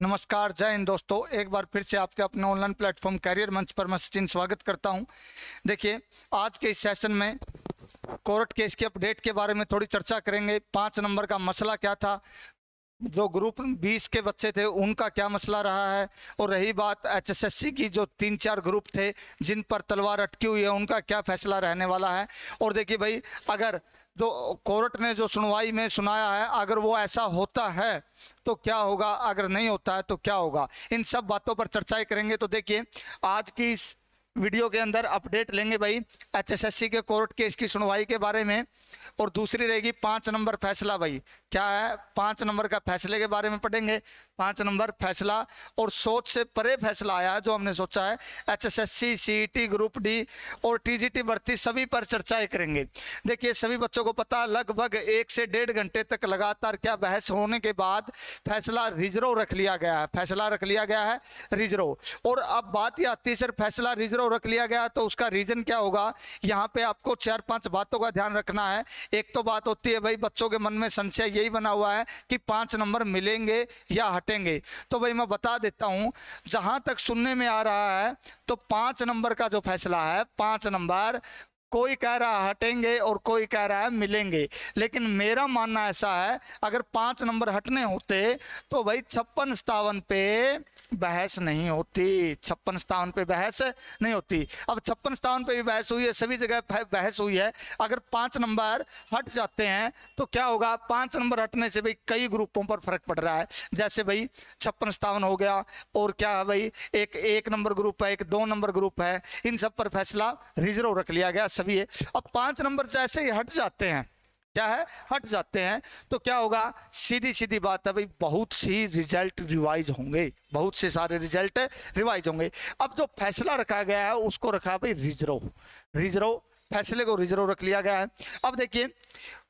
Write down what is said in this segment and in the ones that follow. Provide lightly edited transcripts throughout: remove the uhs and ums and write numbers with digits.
नमस्कार, जय हिंद दोस्तों। एक बार फिर से आपके अपने ऑनलाइन प्लेटफॉर्म कैरियर मंच पर मैं सचिन स्वागत करता हूं। देखिए, आज के इस सेशन में कोर्ट केस के अपडेट के बारे में थोड़ी चर्चा करेंगे। 5 नंबर का मसला क्या था, जो ग्रुप 20 के बच्चे थे उनका क्या मसला रहा है, और रही बात एचएसएससी की, जो 3-4 ग्रुप थे जिन पर तलवार अटकी हुई है उनका क्या फैसला रहने वाला है। और देखिए भाई, अगर जो कोर्ट ने जो सुनवाई में सुनाया है, अगर वो ऐसा होता है तो क्या होगा, अगर नहीं होता है तो क्या होगा, इन सब बातों पर चर्चाएं करेंगे। तो देखिए, आज की इस वीडियो के अंदर अपडेट लेंगे भाई एचएसएससी के कोर्ट केस की सुनवाई के बारे में, और दूसरी रहेगी 5 नंबर फैसला। भाई क्या है, 5 नंबर का फैसले के बारे में पढ़ेंगे। 5 नंबर फैसला और सोच से परे फैसला आया है जो हमने सोचा है। एचएसएससी, सीईटी, ग्रुप डी और टीजीटी भर्ती सभी पर चर्चाएं करेंगे। देखिए, सभी बच्चों को पता, लगभग 1 से 1.5 घंटे तक लगातार क्या बहस होने के बाद फैसला रिजर्व रख लिया गया है। फैसला रख लिया गया है रिजर्व। और अब बात यह आती है, सर फैसला रिजर्व रख लिया गया तो उसका रीजन क्या होगा। यहाँ पे आपको 4-5 बातों का ध्यान रखना है। एक तो बात होती है भाई, बच्चों के मन में संशय यही बना हुआ है कि 5 नंबर मिलेंगे या हटेंगे। तो भाई मैं बता देता हूं, जहां तक सुनने में आ रहा है तो 5 नंबर का जो फैसला है, 5 नंबर कोई कह रहा है हटेंगे और कोई कह रहा है मिलेंगे। लेकिन मेरा मानना ऐसा है, अगर 5 नंबर हटने होते तो भाई 56-57 पे बहस नहीं होती। 56-57 पे बहस नहीं होती। अब 56-57 पे भी बहस हुई है, सभी जगह बहस हुई है। अगर 5 नंबर हट जाते हैं तो क्या होगा, 5 नंबर हटने से भाई कई ग्रुपों पर फर्क पड़ रहा है। जैसे भाई 56-57 हो गया, और क्या है भाई, एक नंबर ग्रुप है, एक 2 नंबर ग्रुप है, इन सब पर फैसला रिजर्व रख लिया गया सभी है। अब 5 नंबर जैसे ही हट जाते हैं, क्या है, हट जाते हैं तो क्या होगा, सीधी सीधी बात है भाई, बहुत सी रिजल्ट रिवाइज होंगे, बहुत से सारे रिजल्ट रिवाइज होंगे। अब जो फैसला रखा गया है उसको रखा भाई रिजर्व। रिजर्व फैसले को रिजर्व रख लिया गया है। अब देखिए,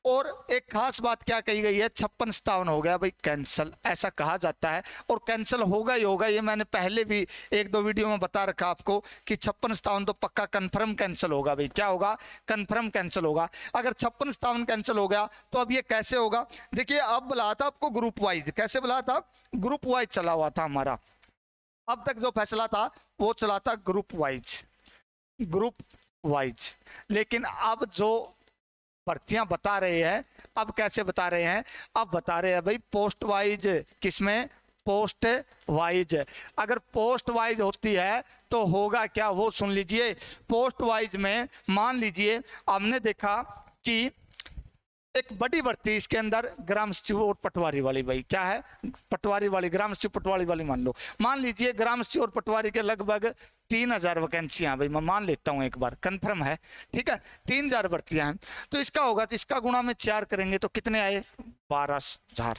और एक खास बात क्या कही गई है, 56-57 हो गया भाई कैंसल, ऐसा कहा जाता है। और कैंसल होगा ही होगा, ये मैंने पहले भी 1-2 वीडियो में बता रखा आपको कि 56-57 तो पक्का कंफर्म कैंसिल होगा। भाई क्या होगा, कंफर्म कैंसिल होगा। अगर 56-57 कैंसिल हो गया तो अब ये कैसे होगा। देखिए, अब बुलाया था आपको ग्रुप वाइज, कैसे बुलाया था, ग्रुप वाइज चला हुआ था हमारा। अब तक जो फैसला था वो चला था ग्रुप वाइज, ग्रुप वाइज। लेकिन अब जो भर्तियां बता रहे हैं, अब कैसे बता रहे हैं, अब बता रहे हैं भाई पोस्ट वाइज। किसमें, पोस्ट वाइज। अगर पोस्ट वाइज होती है तो होगा क्या, वो सुन लीजिए। पोस्ट वाइज में मान लीजिए हमने देखा कि एक बड़ी भर्ती, इसके अंदर ग्राम सचिव और पटवारी वाली, भाई क्या है, पटवारी वाली, ग्राम सचिव पटवारी वाली मान लीजिए ग्राम सचिव और पटवारी के लगभग 3000 वैकेंसियां। भाई मैं मान लेता हूं, एक बार कंफर्म है, ठीक है, 3000 भर्तियां हैं। तो इसका होगा, तो इसका गुणा में 4 करेंगे तो कितने आए, 12000।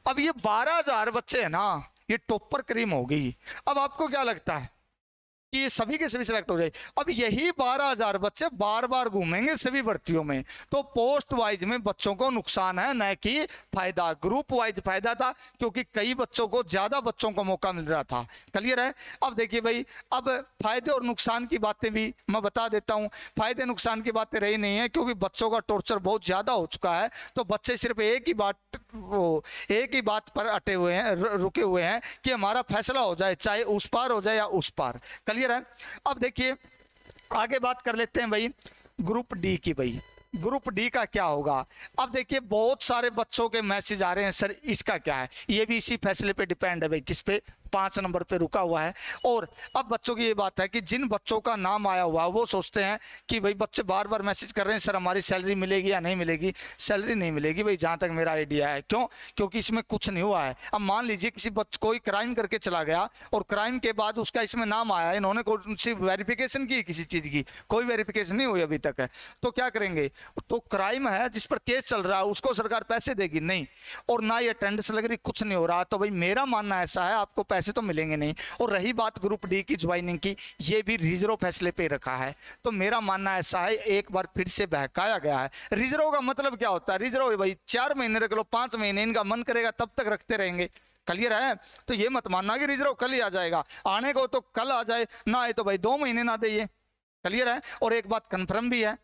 अब ये 12000 बच्चे है ना, ये टॉपर क्रीम हो गई। अब आपको क्या लगता है कि ये सभी के सभी सिलेक्ट हो जाए। अब यही 12000 बच्चे बार बार घूमेंगे सभी भर्तियों में, तो पोस्ट वाइज में बच्चों को नुकसान है, न कि फायदा। ग्रुप वाइज फायदा था क्योंकि कई बच्चों को, ज्यादा बच्चों को मौका मिल रहा था। क्लियर है। अब देखिए भाई, अब फायदे और नुकसान की बातें भी मैं बता देता हूं। फायदे नुकसान की बातें रही नहीं है क्योंकि बच्चों का टॉर्चर बहुत ज्यादा हो चुका है, तो बच्चे सिर्फ एक ही बात पर अटे हुए हैं, रुके हुए हैं कि हमारा फैसला हो जाए, चाहे उस पार हो जाए या उस पार। क्लियर है। अब देखिए, आगे बात कर लेते हैं भाई ग्रुप डी की। भाई ग्रुप डी का क्या होगा। अब देखिए, बहुत सारे बच्चों के मैसेज आ रहे हैं, सर इसका क्या है। ये भी इसी फैसले पे डिपेंड है भाई, किस पे, 5 नंबर पे रुका हुआ है। और अब बच्चों की ये बात है कि जिन बच्चों का नाम आया हुआ है वो सोचते हैं कि भाई, बच्चे बार बार मैसेज कर रहे हैं, सर हमारी सैलरी मिलेगी या नहीं मिलेगी। सैलरी नहीं मिलेगी भाई, जहां तक मेरा आइडिया है। क्यों, क्योंकि इसमें कुछ नहीं हुआ है। अब मान लीजिए किसी कोई क्राइम करके चला गया और क्राइम के बाद उसका इसमें नाम आया, इन्होंने कौन सी वेरिफिकेशन की, किसी चीज की कोई वेरिफिकेशन नहीं हुई अभी तक है, तो क्या करेंगे। तो क्राइम है जिस पर केस चल रहा है उसको सरकार पैसे देगी नहीं, और ना ये अटेंडेंस लग रही, कुछ नहीं हो रहा। तो भाई मेरा मानना ऐसा है, आपको पैसे तो मिलेंगे नहीं। और रही बात ग्रुप डी की ज्वाइनिंग की, ये भी रिजर्व फैसले पे रखा है। तो मेरा मानना ऐसा है, एक बार फिर से बहकाया गया है। रिजर्व का मतलब क्या होता है, रिजर्व है भाई 4 महीने रख लो, 5 महीने, इनका मन करेगा तब तक रखते रहेंगे। क्लियर है। तो ये मत मानना कि रिजर्व कल ही आ जाएगा, आने को तो कल आ जाए, ना आए तो भाई 2 महीने ना दे। क्लियर है। और एक बात कंफर्म भी है,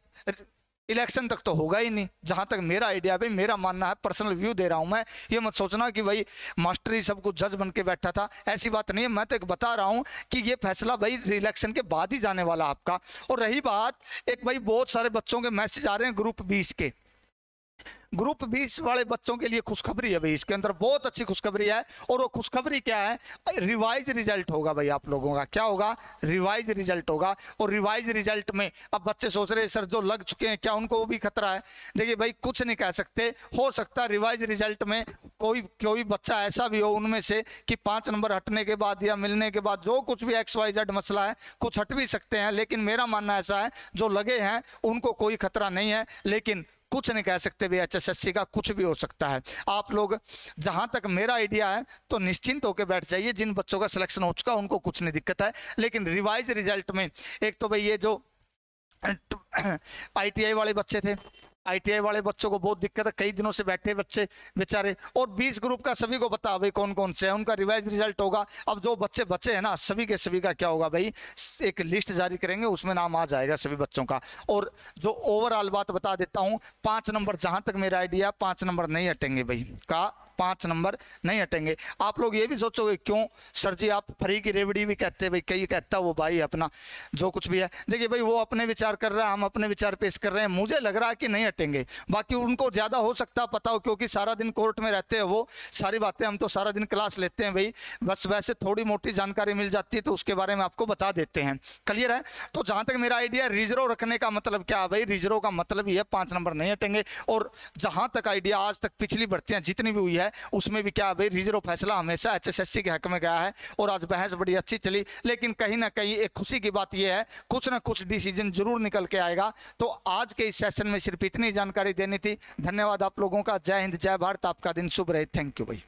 इलेक्शन तक तो होगा ही नहीं, जहां तक मेरा आइडिया, भाई मेरा मानना है, पर्सनल व्यू दे रहा हूं मैं। ये मत सोचना कि भाई मास्टर ही सब कुछ जज बन के बैठा था, ऐसी बात नहीं है। मैं तो एक बता रहा हूं कि ये फैसला भाई इलेक्शन के बाद ही जाने वाला आपका। और रही बात, एक भाई बहुत सारे बच्चों के मैसेज आ रहे हैं ग्रुप 20 के, ग्रुप 20 वाले बच्चों के लिए खुशखबरी है भाई, इसके अंदर बहुत अच्छी खुशखबरी है। और वो खुशखबरी क्या है, रिवाइज रिजल्ट होगा भाई आप लोगों का। क्या होगा? रिवाइज रिजल्ट होगा। और रिवाइज रिजल्ट में अब बच्चे सोच रहे हैं सर जो लग चुके हैं क्या उनको वो भी खतरा है? देखिए भाई कुछ नहीं कह सकते, हो सकता है रिवाइज रिजल्ट में कोई बच्चा ऐसा भी हो उनमें से कि 5 नंबर हटने के बाद या मिलने के बाद जो कुछ भी XYZ मसला है, कुछ हट भी सकते हैं। लेकिन मेरा मानना ऐसा है जो लगे हैं उनको कोई खतरा नहीं है। लेकिन कुछ नहीं कह सकते भी, HSSC का कुछ भी हो सकता है। आप लोग जहां तक मेरा आइडिया है तो निश्चिंत होकर बैठ जाइए, जिन बच्चों का सिलेक्शन हो चुका उनको कुछ नहीं दिक्कत है। लेकिन रिवाइज रिजल्ट में एक तो भाई ये जो ITI वाले बच्चे थे, ITI वाले बच्चों को बहुत दिक्कत है, कई दिनों से बैठे बच्चे बेचारे। और 20 ग्रुप का सभी को पता भाई कौन कौन से हैं, उनका रिवाइज रिजल्ट होगा। अब जो बच्चे बचे हैं ना, सभी के सभी का क्या होगा भाई, एक लिस्ट जारी करेंगे, उसमें नाम आ जाएगा सभी बच्चों का। और जो ओवरऑल बात बता देता हूं, 5 नंबर जहां तक मेरा आइडिया, 5 नंबर नहीं हटेंगे भाई का, 5 नंबर नहीं हटेंगे। आप लोग ये भी सोचोगे क्यों सर जी आप फ्री की रेवड़ी भी कहते हैं, भाई कई कहता वो भाई अपना जो कुछ भी है। देखिए भाई वो अपने विचार कर रहा है, हम अपने विचार पेश कर रहे हैं। मुझे लग रहा है कि नहीं हटेंगे, बाकी उनको ज़्यादा हो सकता पता हो, क्योंकि सारा दिन कोर्ट में रहते हैं वो सारी बातें। हम तो सारा दिन क्लास लेते हैं भाई, बस वैसे थोड़ी मोटी जानकारी मिल जाती है तो उसके बारे में आपको बता देते हैं। क्लियर है? तो जहाँ तक मेरा आइडिया, रिजर्व रखने का मतलब क्या है भाई, रिजर्व का मतलब ही है 5 नंबर नहीं हटेंगे। और जहाँ तक आइडिया आज तक पिछली भर्तियाँ जितनी भी हुई है उसमें भी क्या भाई, रिजर्व फैसला हमेशा HSSC के हक में गया है। और आज बहस बड़ी अच्छी चली, लेकिन कहीं ना कहीं एक खुशी की बात यह है कुछ ना कुछ डिसीजन जरूर निकल के आएगा। तो आज के इस सेशन में सिर्फ इतनी जानकारी देनी थी। धन्यवाद आप लोगों का। जय हिंद, जय भारत, आपका दिन शुभ रहे। थैंक यू भाई।